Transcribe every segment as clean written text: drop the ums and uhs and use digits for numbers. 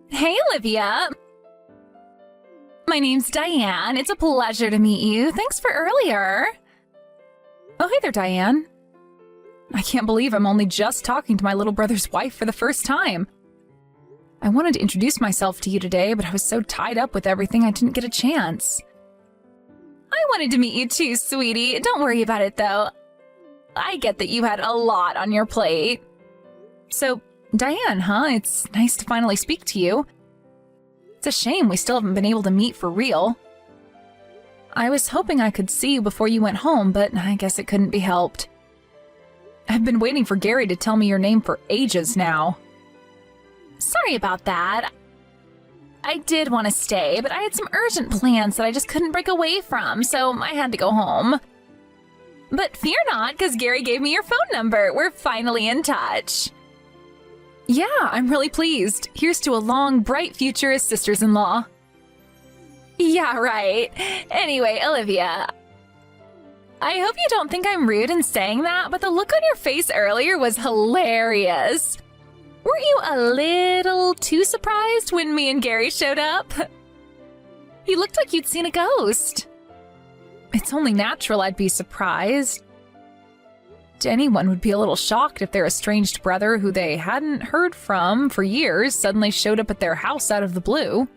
Hey, Olivia. My name's Diane. It's a pleasure to meet you. Thanks for earlier. Oh, hey there, Diane. I can't believe I'm only just talking to my little brother's wife for the first time. I wanted to introduce myself to you today, but I was so tied up with everything I didn't get a chance. I wanted to meet you too, sweetie. Don't worry about it, though. I get that you had a lot on your plate. So, Diane, huh? It's nice to finally speak to you. It's a shame we still haven't been able to meet for real. I was hoping I could see you before you went home, but I guess it couldn't be helped. I've been waiting for Gary to tell me your name for ages now. Sorry about that. I did want to stay, but I had some urgent plans that I just couldn't break away from, so I had to go home. But fear not, because Gary gave me your phone number. We're finally in touch. Yeah, I'm really pleased. Here's to a long, bright future as sisters-in-law. Yeah, right. Anyway, Olivia, I hope you don't think I'm rude in saying that, but the look on your face earlier was hilarious. Weren't you a little too surprised when me and Gary showed up? You looked like you'd seen a ghost. It's only natural I'd be surprised. Anyone would be a little shocked if their estranged brother, who they hadn't heard from for years, suddenly showed up at their house out of the blue.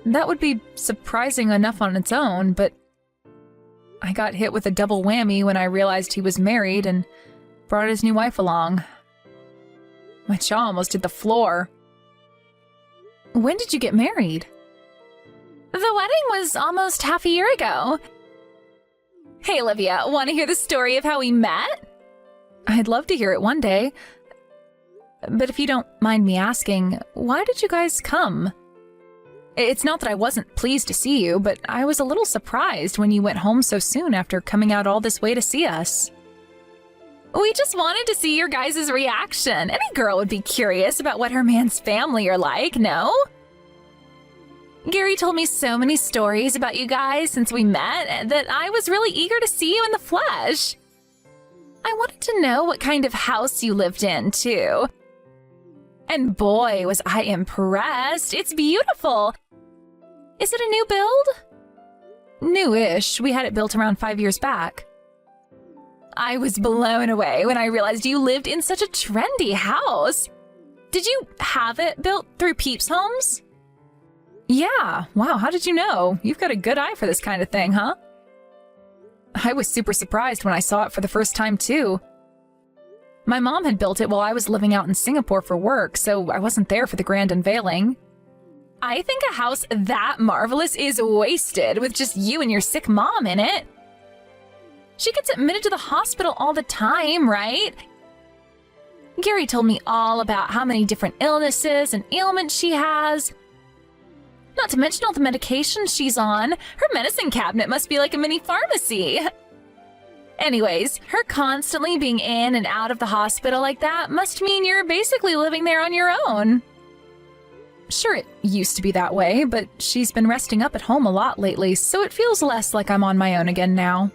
That would be surprising enough on its own, but I got hit with a double whammy when I realized he was married and brought his new wife along. My jaw almost hit the floor. When did you get married? The wedding was almost half a year ago. Hey, Olivia, want to hear the story of how we met? I'd love to hear it one day. But if you don't mind me asking, why did you guys come? It's not that I wasn't pleased to see you, but I was a little surprised when you went home so soon after coming out all this way to see us. We just wanted to see your guys' reaction. Any girl would be curious about what her man's family are like, no? Gary told me so many stories about you guys since we met that I was really eager to see you in the flesh. I wanted to know what kind of house you lived in, too. And boy, was I impressed. It's beautiful. Is it a new build? New-ish. We had it built around 5 years back. I was blown away when I realized you lived in such a trendy house. Did you have it built through Peeps Homes? Yeah. Wow, how did you know? You've got a good eye for this kind of thing, huh? I was super surprised when I saw it for the first time, too. My mom had built it while I was living out in Singapore for work, so I wasn't there for the grand unveiling. I think a house that marvelous is wasted with just you and your sick mom in it. She gets admitted to the hospital all the time, right? Gary told me all about how many different illnesses and ailments she has. Not to mention all the medications she's on. Her medicine cabinet must be like a mini pharmacy. Anyways, her constantly being in and out of the hospital like that must mean you're basically living there on your own. Sure, it used to be that way, but she's been resting up at home a lot lately, so it feels less like I'm on my own again now.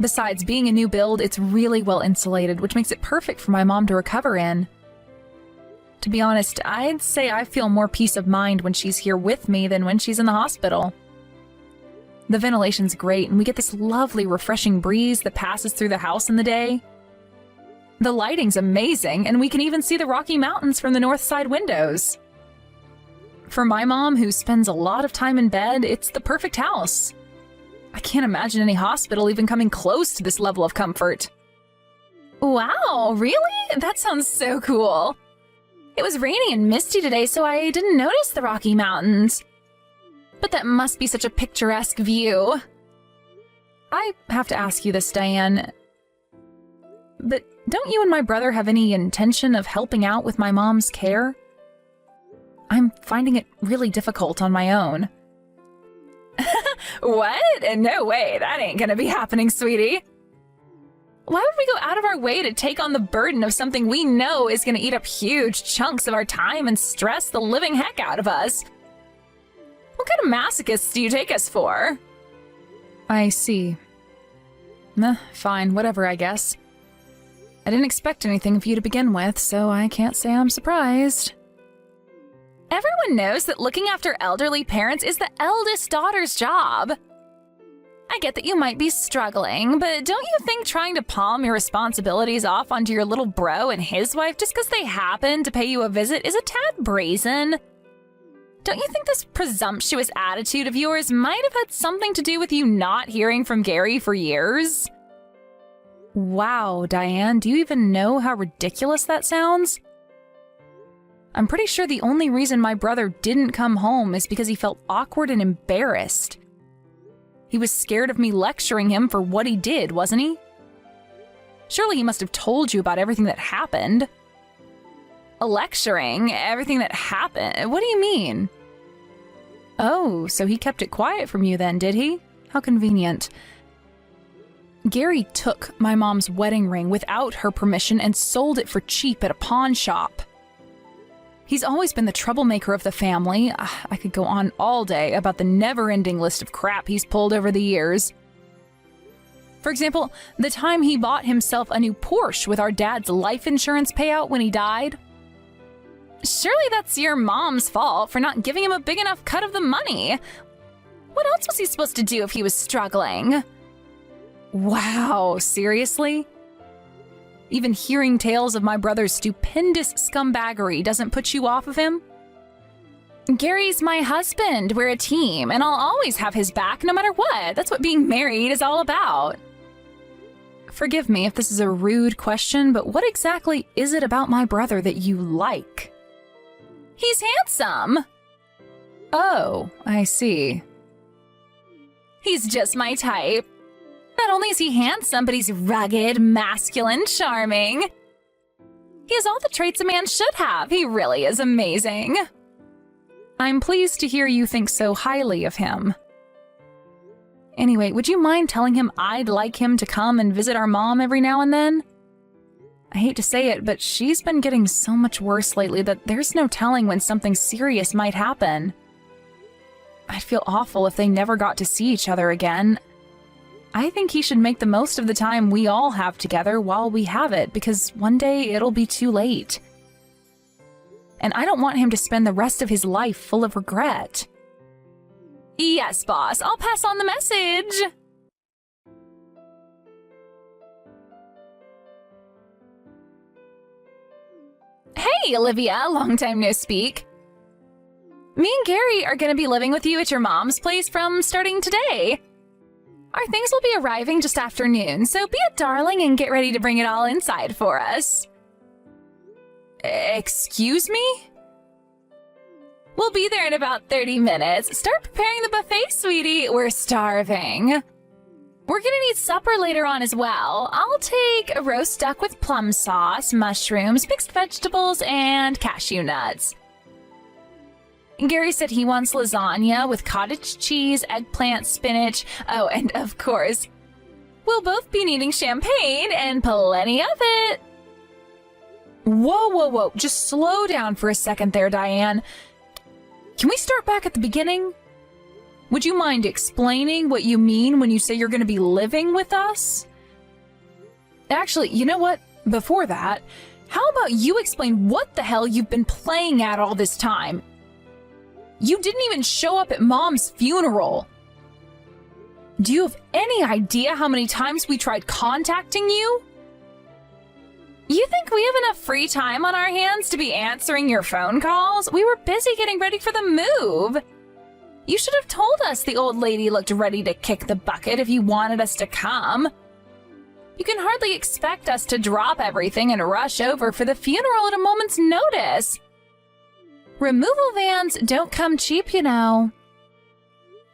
Besides, being a new build, it's really well insulated, which makes it perfect for my mom to recover in. To be honest, I'd say I feel more peace of mind when she's here with me than when she's in the hospital. The ventilation's great, and we get this lovely, refreshing breeze that passes through the house in the day. The lighting's amazing, and we can even see the Rocky Mountains from the north side windows. For my mom, who spends a lot of time in bed, it's the perfect house. I can't imagine any hospital even coming close to this level of comfort. Wow, really? That sounds so cool. It was rainy and misty today, so I didn't notice the Rocky Mountains. But that must be such a picturesque view. I have to ask you this, Diane. But don't you and my brother have any intention of helping out with my mom's care? I'm finding it really difficult on my own. What? No way, that ain't gonna be happening, sweetie. Why would we go out of our way to take on the burden of something we know is gonna eat up huge chunks of our time and stress the living heck out of us? What kind of masochists do you take us for? I see. Fine, whatever, I guess. I didn't expect anything of you to begin with, so I can't say I'm surprised. Everyone knows that looking after elderly parents is the eldest daughter's job. I get that you might be struggling, but don't you think trying to palm your responsibilities off onto your little bro and his wife just because they happen to pay you a visit is a tad brazen? Don't you think this presumptuous attitude of yours might have had something to do with you not hearing from Gary for years? Wow, Diane, do you even know how ridiculous that sounds? I'm pretty sure the only reason my brother didn't come home is because he felt awkward and embarrassed. He was scared of me lecturing him for what he did, wasn't he? Surely he must have told you about everything that happened. Lecturing? Everything that happened? What do you mean? Oh, so he kept it quiet from you then, did he? How convenient. Gary took my mom's wedding ring without her permission and sold it for cheap at a pawn shop. He's always been the troublemaker of the family. I could go on all day about the never-ending list of crap he's pulled over the years. For example, the time he bought himself a new Porsche with our dad's life insurance payout when he died. Surely that's your mom's fault for not giving him a big enough cut of the money. What else was he supposed to do if he was struggling? Wow, seriously? Even hearing tales of my brother's stupendous scumbaggery doesn't put you off of him? Gary's my husband. We're a team, and I'll always have his back no matter what. That's what being married is all about. Forgive me if this is a rude question, but what exactly is it about my brother that you like? He's handsome. Oh, I see. He's just my type. Not only is he handsome, but he's rugged, masculine, charming. He has all the traits a man should have. He really is amazing. I'm pleased to hear you think so highly of him. Anyway, would you mind telling him I'd like him to come and visit our mom every now and then? I hate to say it, but she's been getting so much worse lately that there's no telling when something serious might happen. I'd feel awful if they never got to see each other again. I think he should make the most of the time we all have together while we have it, because one day it'll be too late. And I don't want him to spend the rest of his life full of regret. Yes, boss, I'll pass on the message. Hey, Olivia, long time no speak. Me and Gary are going to be living with you at your mom's place from starting today. Our things will be arriving just after noon, so be a darling and get ready to bring it all inside for us. Excuse me? We'll be there in about 30 minutes. Start preparing the buffet, sweetie. We're starving. We're gonna need supper later on as well. I'll take a roast duck with plum sauce, mushrooms, mixed vegetables, and cashew nuts. Gary said he wants lasagna with cottage cheese, eggplant, spinach. Oh, and of course, we'll both be needing champagne and plenty of it. Whoa, whoa, whoa. Just slow down for a second there, Diane. Can we start back at the beginning? Would you mind explaining what you mean when you say you're going to be living with us? Actually, you know what? Before that, how about you explain what the hell you've been playing at all this time? You didn't even show up at Mom's funeral. Do you have any idea how many times we tried contacting you? You think we have enough free time on our hands to be answering your phone calls? We were busy getting ready for the move. You should have told us the old lady looked ready to kick the bucket if you wanted us to come. You can hardly expect us to drop everything and rush over for the funeral at a moment's notice. Removal vans don't come cheap, you know.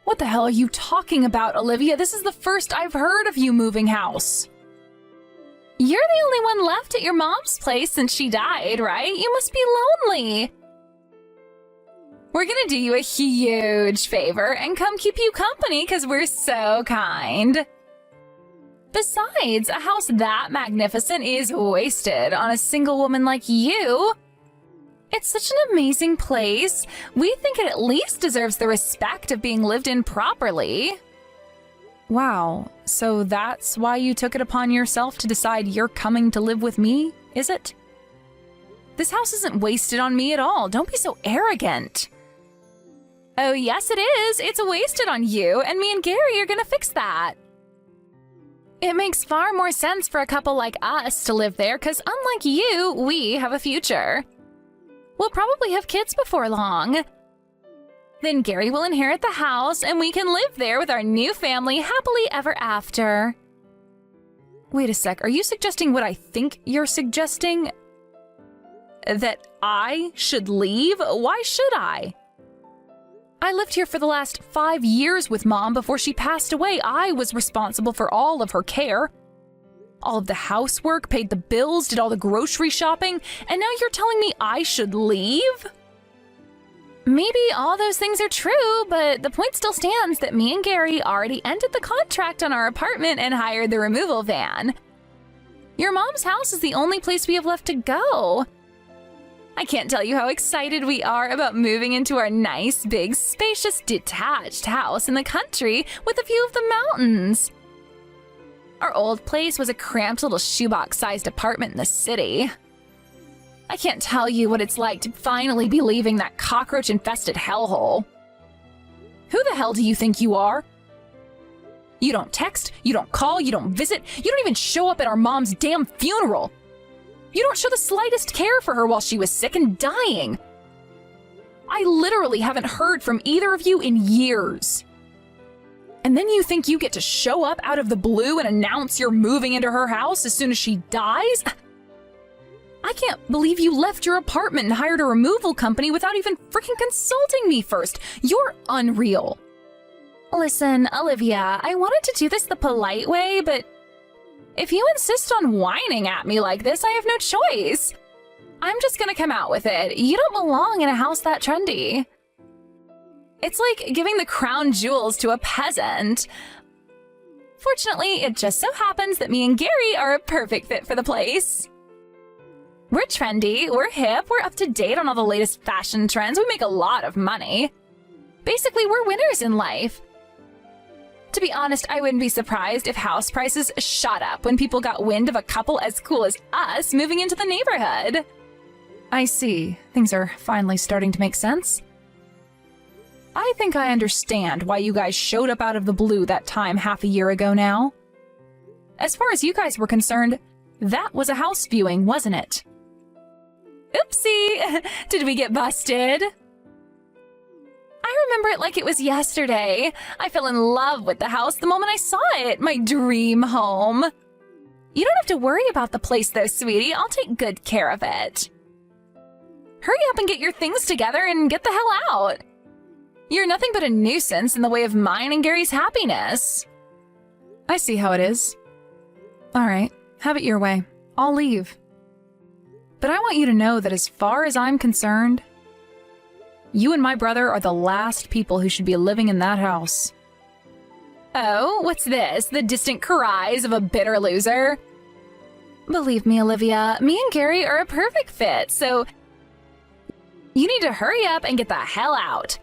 What the hell are you talking about, Olivia? This is the first I've heard of you moving house. You're the only one left at your mom's place since she died, right? You must be lonely. We're gonna do you a huge favor and come keep you company because we're so kind. Besides, a house that magnificent is wasted on a single woman like you. It's such an amazing place. We think it at least deserves the respect of being lived in properly. Wow, so that's why you took it upon yourself to decide you're coming to live with me, is it? This house isn't wasted on me at all. Don't be so arrogant. Oh, yes, it is. It's wasted on you, and me and Gary are gonna fix that. It makes far more sense for a couple like us to live there, because unlike you, we have a future. We'll probably have kids before long. Then Gary will inherit the house, and we can live there with our new family happily ever after. Wait a sec, are you suggesting what I think you're suggesting? That I should leave? Why should I? I lived here for the last 5 years with Mom before she passed away. I was responsible for all of her care. All of the housework, paid the bills, did all the grocery shopping, and now you're telling me I should leave? Maybe all those things are true, but the point still stands that me and Gary already ended the contract on our apartment and hired the removal van. Your mom's house is the only place we have left to go. I can't tell you how excited we are about moving into our nice, big, spacious, detached house in the country with a view of the mountains. Our old place was a cramped little shoebox-sized apartment in the city. I can't tell you what it's like to finally be leaving that cockroach-infested hellhole. Who the hell do you think you are? You don't text, you don't call, you don't visit, you don't even show up at our mom's damn funeral. You don't show the slightest care for her while she was sick and dying. I literally haven't heard from either of you in years. And then you think you get to show up out of the blue and announce you're moving into her house as soon as she dies? I can't believe you left your apartment and hired a removal company without even freaking consulting me first. You're unreal. Listen, Olivia, I wanted to do this the polite way, but if you insist on whining at me like this, I have no choice. I'm just gonna come out with it. You don't belong in a house that trendy. It's like giving the crown jewels to a peasant. Fortunately, it just so happens that me and Gary are a perfect fit for the place. We're trendy, we're hip, we're up to date on all the latest fashion trends, we make a lot of money. Basically, we're winners in life. To be honest, I wouldn't be surprised if house prices shot up when people got wind of a couple as cool as us moving into the neighborhood. I see. Things are finally starting to make sense. I think I understand why you guys showed up out of the blue that time half a year ago now. As far as you guys were concerned, that was a house viewing, wasn't it? Oopsie! Did we get busted? I remember it like it was yesterday. I fell in love with the house the moment I saw it, my dream home. You don't have to worry about the place though, sweetie. I'll take good care of it. Hurry up and get your things together and get the hell out. You're nothing but a nuisance in the way of mine and Gary's happiness. I see how it is. All right, have it your way. I'll leave. But I want you to know that as far as I'm concerned, you and my brother are the last people who should be living in that house. Oh, what's this? The distant cries of a bitter loser? Believe me, Olivia, me and Gary are a perfect fit, so you need to hurry up and get the hell out.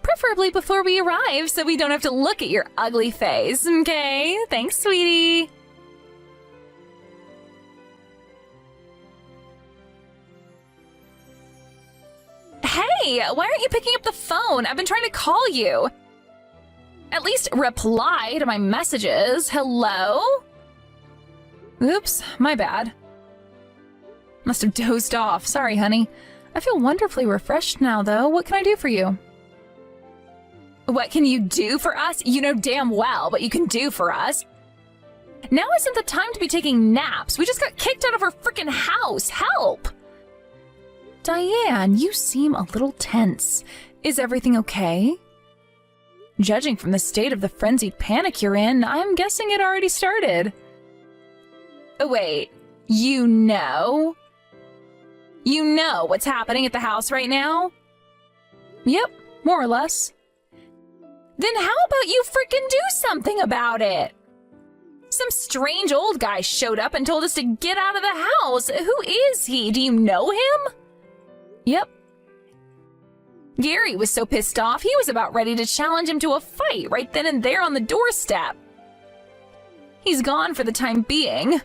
Preferably before we arrive so we don't have to look at your ugly face, okay? Thanks, sweetie. Hey, why aren't you picking up the phone? I've been trying to call you. At least reply to my messages. Hello? Oops, my bad. Must have dozed off. Sorry, honey. I feel wonderfully refreshed now, though. What can I do for you? What can you do for us? You know damn well what you can do for us. Now isn't the time to be taking naps. We just got kicked out of our freaking house. Help! Diane, you seem a little tense. Is everything okay? Judging from the state of the frenzied panic you're in, I'm guessing it already started. Oh, wait, you know? You know what's happening at the house right now? Yep, more or less. Then how about you frickin' do something about it? Some strange old guy showed up and told us to get out of the house. Who is he? Do you know him? Yep. Gary was so pissed off, he was about ready to challenge him to a fight right then and there on the doorstep. He's gone for the time being.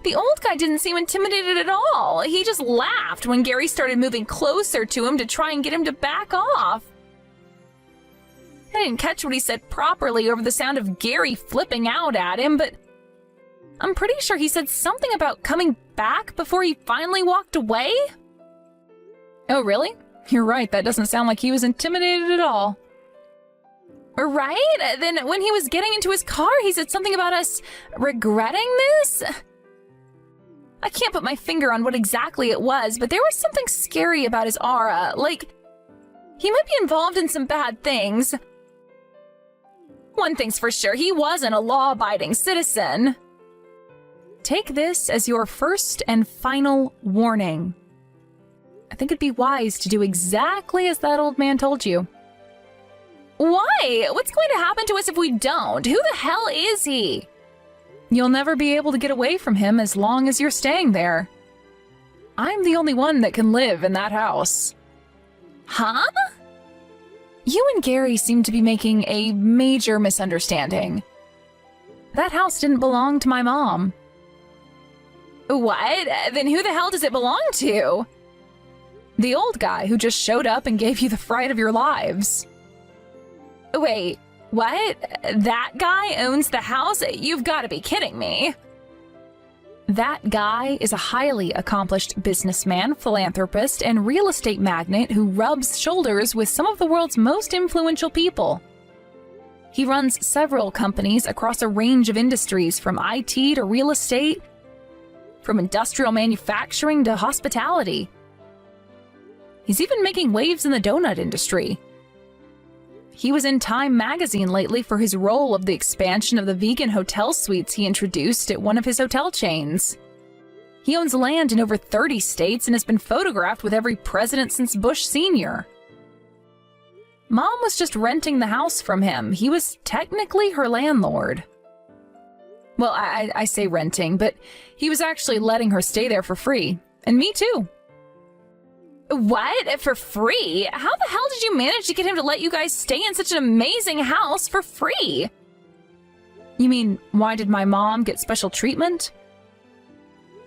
The old guy didn't seem intimidated at all. He just laughed when Gary started moving closer to him to try and get him to back off. I didn't catch what he said properly over the sound of Gary flipping out at him, but I'm pretty sure he said something about coming back before he finally walked away. Oh, really? You're right, that doesn't sound like he was intimidated at all. Right? Then when he was getting into his car, he said something about us regretting this? I can't put my finger on what exactly it was, but there was something scary about his aura, like he might be involved in some bad things. One thing's for sure, he wasn't a law-abiding citizen. Take this as your first and final warning. I think it'd be wise to do exactly as that old man told you. Why? What's going to happen to us if we don't? Who the hell is he? You'll never be able to get away from him as long as you're staying there. I'm the only one that can live in that house. Huh? You and Gary seem to be making a major misunderstanding. That house didn't belong to my mom. What? Then who the hell does it belong to? The old guy who just showed up and gave you the fright of your lives. Wait, what? That guy owns the house? You've got to be kidding me. That guy is a highly accomplished businessman, philanthropist, and real estate magnate who rubs shoulders with some of the world's most influential people. He runs several companies across a range of industries, from IT to real estate, from industrial manufacturing to hospitality. He's even making waves in the donut industry. He was in Time magazine lately for his role of the expansion of the vegan hotel suites he introduced at one of his hotel chains. He owns land in over 30 states and has been photographed with every president since Bush Sr. Mom was just renting the house from him. He was technically her landlord. Well, I say renting, but he was actually letting her stay there for free. And me too. What? For free? How the hell did you manage to get him to let you guys stay in such an amazing house for free? You mean, why did my mom get special treatment?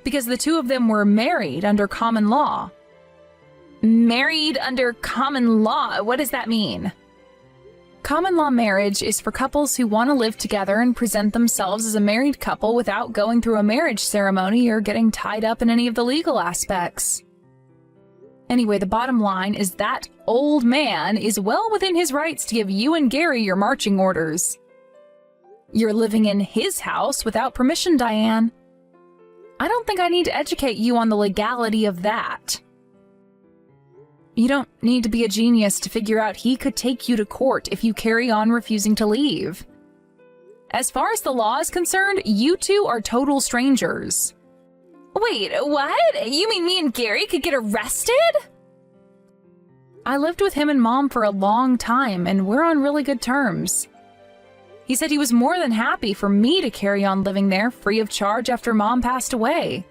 Because the two of them were married under common law. Married under common law? What does that mean? Common law marriage is for couples who want to live together and present themselves as a married couple without going through a marriage ceremony or getting tied up in any of the legal aspects. Anyway, the bottom line is that old man is well within his rights to give you and Gary your marching orders. You're living in his house without permission, Diane. I don't think I need to educate you on the legality of that. You don't need to be a genius to figure out he could take you to court if you carry on refusing to leave. As far as the law is concerned, you two are total strangers. Wait, what? You mean me and Gary could get arrested? I lived with him and Mom for a long time, and we're on really good terms. He said he was more than happy for me to carry on living there free of charge after Mom passed away.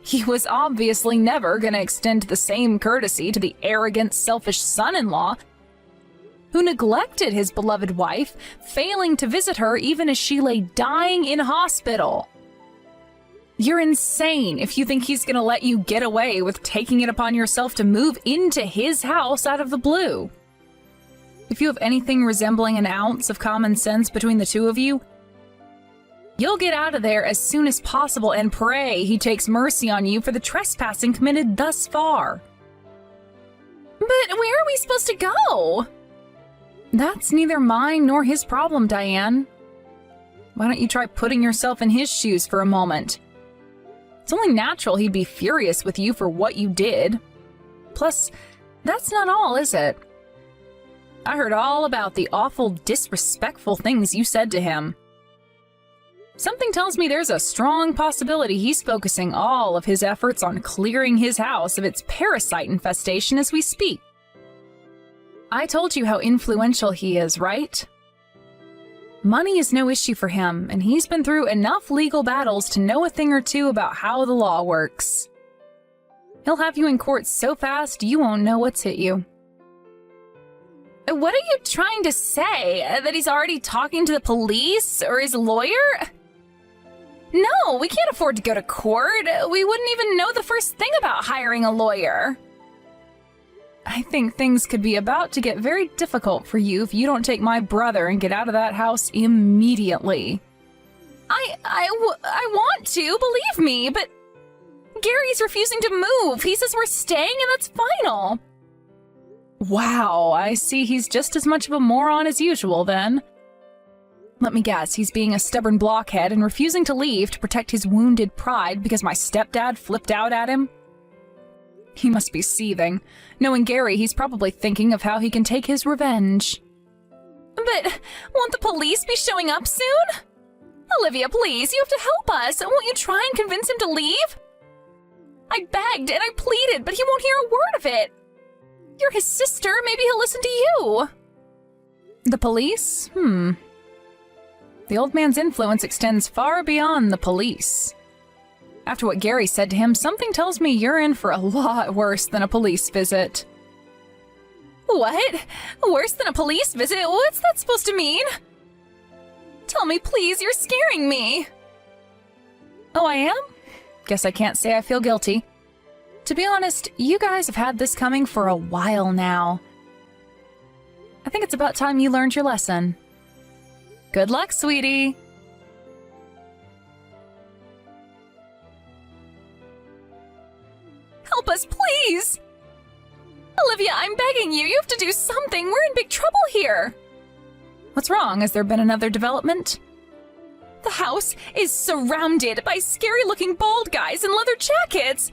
He was obviously never going to extend the same courtesy to the arrogant, selfish son-in-law who neglected his beloved wife, failing to visit her even as she lay dying in hospital. You're insane if you think he's going to let you get away with taking it upon yourself to move into his house out of the blue. If you have anything resembling an ounce of common sense between the two of you, you'll get out of there as soon as possible and pray he takes mercy on you for the trespassing committed thus far. But where are we supposed to go? That's neither mine nor his problem, Diane. Why don't you try putting yourself in his shoes for a moment? It's only natural he'd be furious with you for what you did. Plus, that's not all, is it? I heard all about the awful, disrespectful things you said to him. Something tells me there's a strong possibility he's focusing all of his efforts on clearing his house of its parasite infestation as we speak. I told you how influential he is, right? Money is no issue for him, and he's been through enough legal battles to know a thing or two about how the law works. He'll have you in court so fast you won't know what's hit you. What are you trying to say? That he's already talking to the police or his lawyer? No, we can't afford to go to court. We wouldn't even know the first thing about hiring a lawyer. I think things could be about to get very difficult for you if you don't take my brother and get out of that house immediately. I want to, believe me, but Gary's refusing to move. He says we're staying and that's final. Wow, I see he's just as much of a moron as usual then. Let me guess, he's being a stubborn blockhead and refusing to leave to protect his wounded pride because my stepdad flipped out at him? He must be seething. Knowing Gary, he's probably thinking of how he can take his revenge. But won't the police be showing up soon? Olivia, please, you have to help us. Won't you try and convince him to leave? I begged and I pleaded, but he won't hear a word of it. You're his sister, maybe he'll listen to you. The police? The old man's influence extends far beyond the police. After what Gary said to him, something tells me you're in for a lot worse than a police visit. What? Worse than a police visit? What's that supposed to mean? Tell me, please, you're scaring me. Oh, I am? Guess I can't say I feel guilty. To be honest, you guys have had this coming for a while now. I think it's about time you learned your lesson. Good luck, sweetie. Help us, please! Olivia, I'm begging you. You have to do something. We're in big trouble here. What's wrong? Has there been another development? The house is surrounded by scary-looking bald guys in leather jackets.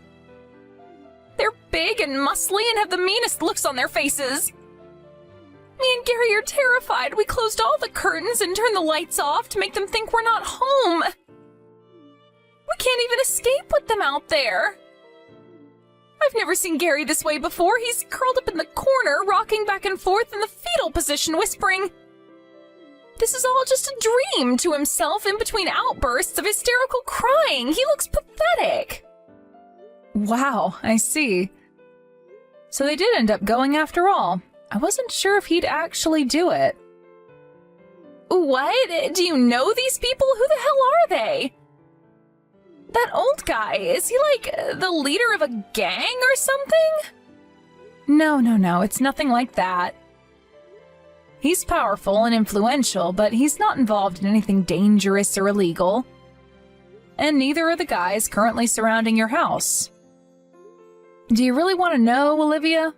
They're big and muscly and have the meanest looks on their faces. Me and Gary are terrified. We closed all the curtains and turned the lights off to make them think we're not home. We can't even escape with them out there. I've never seen Gary this way before. He's curled up in the corner, rocking back and forth in the fetal position, whispering, "This is all just a dream," to himself in between outbursts of hysterical crying. He looks pathetic. Wow, I see. So they did end up going after all. I wasn't sure if he'd actually do it. What? Do you know these people? Who the hell are they? That old guy, is he like the leader of a gang or something? No, it's nothing like that. He's powerful and influential, but he's not involved in anything dangerous or illegal. And neither are the guys currently surrounding your house. Do you really want to know, Olivia?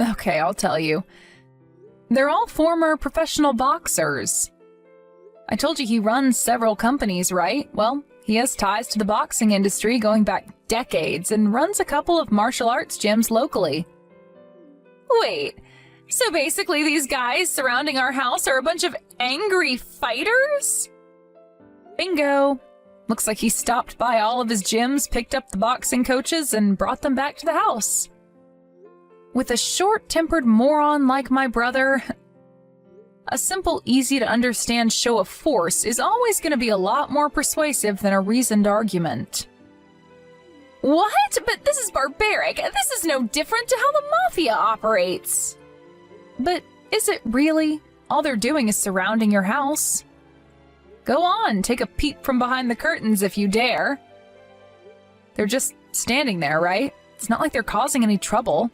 Okay, I'll tell you. They're all former professional boxers. I told you he runs several companies, right? Well, he has ties to the boxing industry going back decades and runs a couple of martial arts gyms locally. Wait, so basically these guys surrounding our house are a bunch of angry fighters? Bingo. Looks like he stopped by all of his gyms, picked up the boxing coaches, and brought them back to the house. With a short-tempered moron like my brother, a simple, easy-to-understand show of force is always going to be a lot more persuasive than a reasoned argument. What? But this is barbaric. This is no different to how the mafia operates. But is it really? All they're doing is surrounding your house. Go on, take a peep from behind the curtains if you dare. They're just standing there, right? It's not like they're causing any trouble.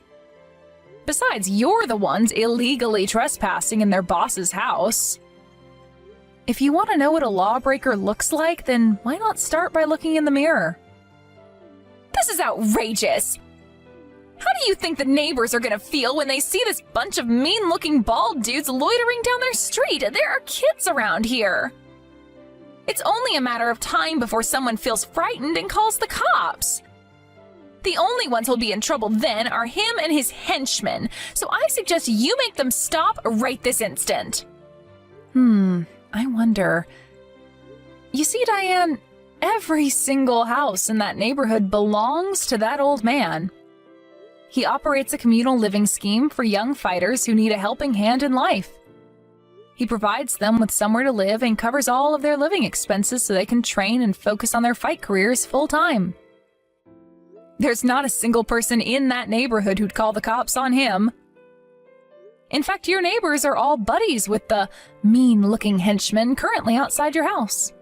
Besides, you're the ones illegally trespassing in their boss's house. If you want to know what a lawbreaker looks like, then why not start by looking in the mirror? This is outrageous! How do you think the neighbors are gonna feel when they see this bunch of mean-looking bald dudes loitering down their street? There are kids around here. It's only a matter of time before someone feels frightened and calls the cops. The only ones who'll be in trouble then are him and his henchmen, so I suggest you make them stop right this instant. I wonder. You see, Diane, every single house in that neighborhood belongs to that old man. He operates a communal living scheme for young fighters who need a helping hand in life. He provides them with somewhere to live and covers all of their living expenses so they can train and focus on their fight careers full-time. There's not a single person in that neighborhood who'd call the cops on him. In fact, your neighbors are all buddies with the mean-looking henchman currently outside your house.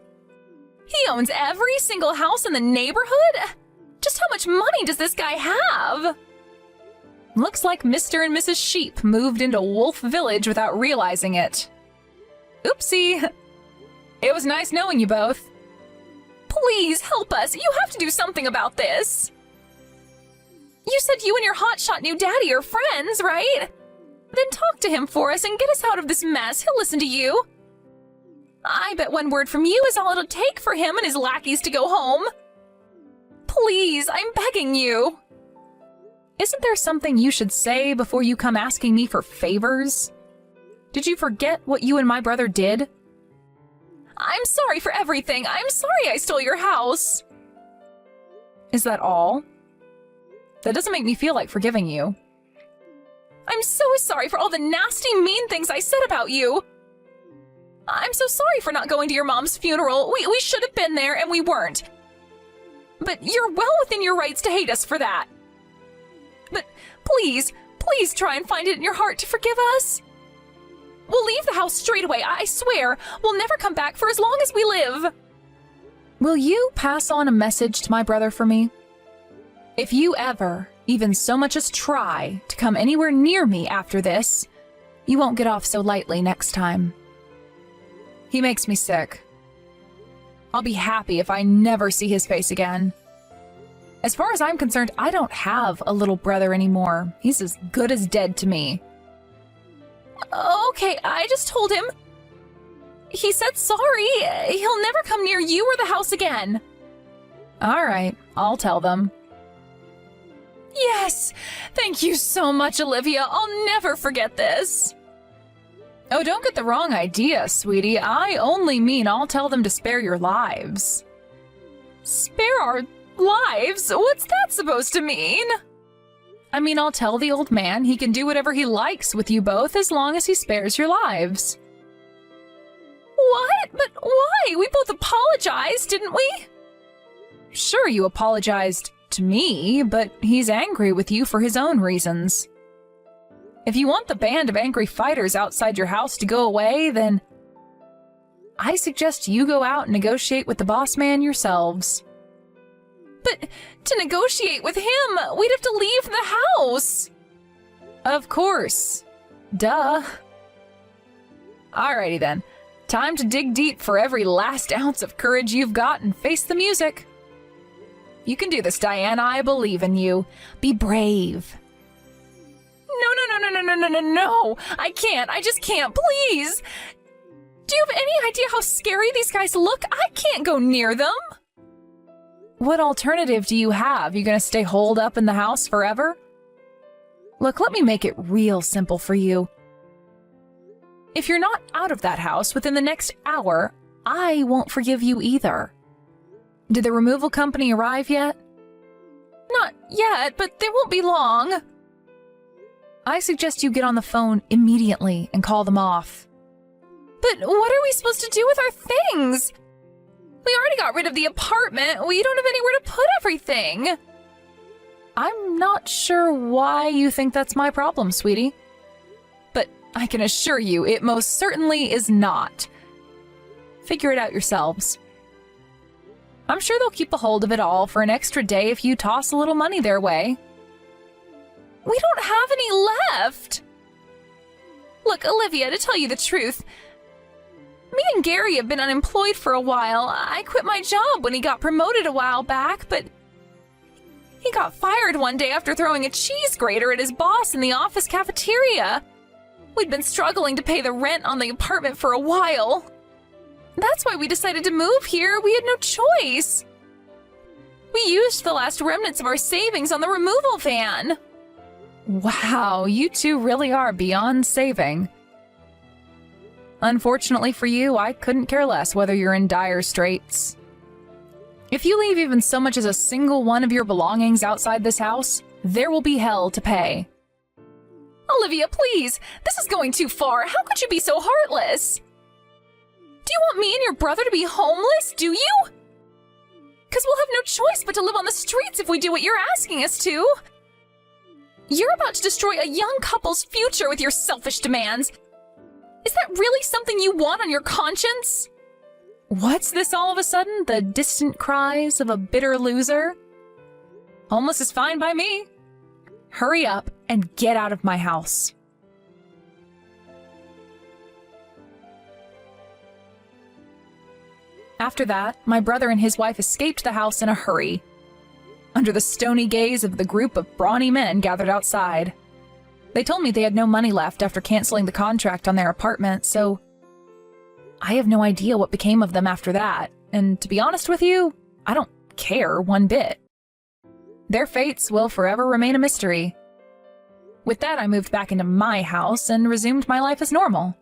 He owns every single house in the neighborhood? Just how much money does this guy have? Looks like Mr. and Mrs. Sheep moved into Wolf Village without realizing it. Oopsie. It was nice knowing you both. Please help us. You have to do something about this. You said you and your hotshot new daddy are friends, right? Then talk to him for us and get us out of this mess. He'll listen to you. I bet one word from you is all it'll take for him and his lackeys to go home. Please, I'm begging you. Isn't there something you should say before you come asking me for favors? Did you forget what you and my brother did? I'm sorry for everything. I'm sorry I stole your house. Is that all? That doesn't make me feel like forgiving you. I'm so sorry for all the nasty, mean things I said about you. I'm so sorry for not going to your mom's funeral. We should have been there and we weren't. But you're well within your rights to hate us for that. But please try and find it in your heart to forgive us. We'll leave the house straight away, I swear. We'll never come back for as long as we live. Will you pass on a message to my brother for me? If you ever, even so much as try, to come anywhere near me after this, you won't get off so lightly next time. He makes me sick. I'll be happy if I never see his face again. As far as I'm concerned, I don't have a little brother anymore. He's as good as dead to me. Okay, I just told him. He said sorry. He'll never come near you or the house again. All right, I'll tell them. Yes, thank you so much, Olivia. I'll never forget this. Oh, don't get the wrong idea, sweetie. I only mean I'll tell them to spare your lives. Spare our lives? What's that supposed to mean? I mean, I'll tell the old man he can do whatever he likes with you both as long as he spares your lives. What? But why? We both apologized, didn't we? Sure, you apologized to me, but he's angry with you for his own reasons. If you want the band of angry fighters outside your house to go away, then I suggest you go out and negotiate with the boss man yourselves. But to negotiate with him, we'd have to leave the house. Of course. Duh. Alrighty then. Time to dig deep for every last ounce of courage you've got and face the music. You can do this, Diane. I believe in you. Be brave. No. I can't. I just can't. Please. Do you have any idea how scary these guys look? I can't go near them. What alternative do you have? You gonna stay holed up in the house forever? Look, let me make it real simple for you. If you're not out of that house within the next hour, I won't forgive you either. Did the removal company arrive yet? Not yet, but they won't be long. I suggest you get on the phone immediately and call them off. But what are we supposed to do with our things? We already got rid of the apartment. We don't have anywhere to put everything. I'm not sure why you think that's my problem, sweetie. But I can assure you it most certainly is not. Figure it out yourselves. I'm sure they'll keep a hold of it all for an extra day if you toss a little money their way. We don't have any left. Look, Olivia, to tell you the truth, me and Gary have been unemployed for a while. I quit my job when he got promoted a while back, but he got fired one day after throwing a cheese grater at his boss in the office cafeteria. We'd been struggling to pay the rent on the apartment for a while. That's why we decided to move here. We had no choice. We used the last remnants of our savings on the removal van. Wow, you two really are beyond saving. Unfortunately for you, I couldn't care less whether you're in dire straits. If you leave even so much as a single one of your belongings outside this house, there will be hell to pay. Olivia, please! This is going too far. How could you be so heartless? Do you want me and your brother to be homeless, do you? Because we'll have no choice but to live on the streets if we do what you're asking us to. You're about to destroy a young couple's future with your selfish demands. Is that really something you want on your conscience? What's this all of a sudden? The distant cries of a bitter loser? Homeless is fine by me. Hurry up and get out of my house. After that, my brother and his wife escaped the house in a hurry, under the stony gaze of the group of brawny men gathered outside. They told me they had no money left after canceling the contract on their apartment, so I have no idea what became of them after that, and to be honest with you, I don't care one bit. Their fates will forever remain a mystery. With that, I moved back into my house and resumed my life as normal.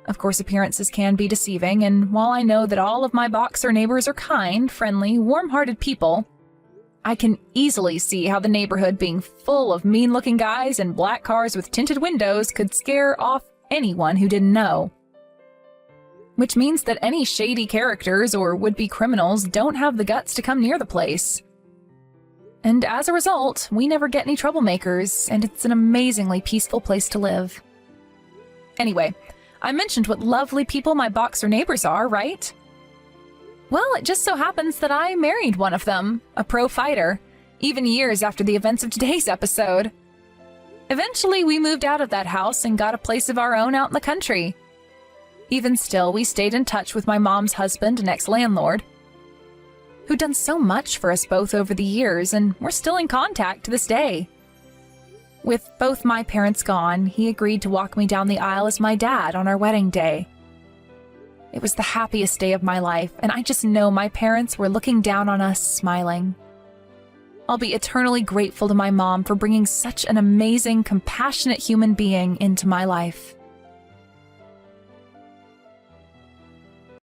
Of course, appearances can be deceiving, and while I know that all of my Boxer neighbors are kind, friendly, warm-hearted people, I can easily see how the neighborhood being full of mean-looking guys in black cars with tinted windows could scare off anyone who didn't know. Which means that any shady characters or would-be criminals don't have the guts to come near the place. And as a result, we never get any troublemakers, and it's an amazingly peaceful place to live. Anyway, I mentioned what lovely people my Boxer neighbors are, right? Well, it just so happens that I married one of them, a pro fighter, even years after the events of today's episode. Eventually, we moved out of that house and got a place of our own out in the country. Even still, we stayed in touch with my mom's husband and ex-landlord, who'd done so much for us both over the years, and we're still in contact to this day. With both my parents gone, he agreed to walk me down the aisle as my dad on our wedding day. It was the happiest day of my life, and I just know my parents were looking down on us, smiling. I'll be eternally grateful to my mom for bringing such an amazing, compassionate human being into my life.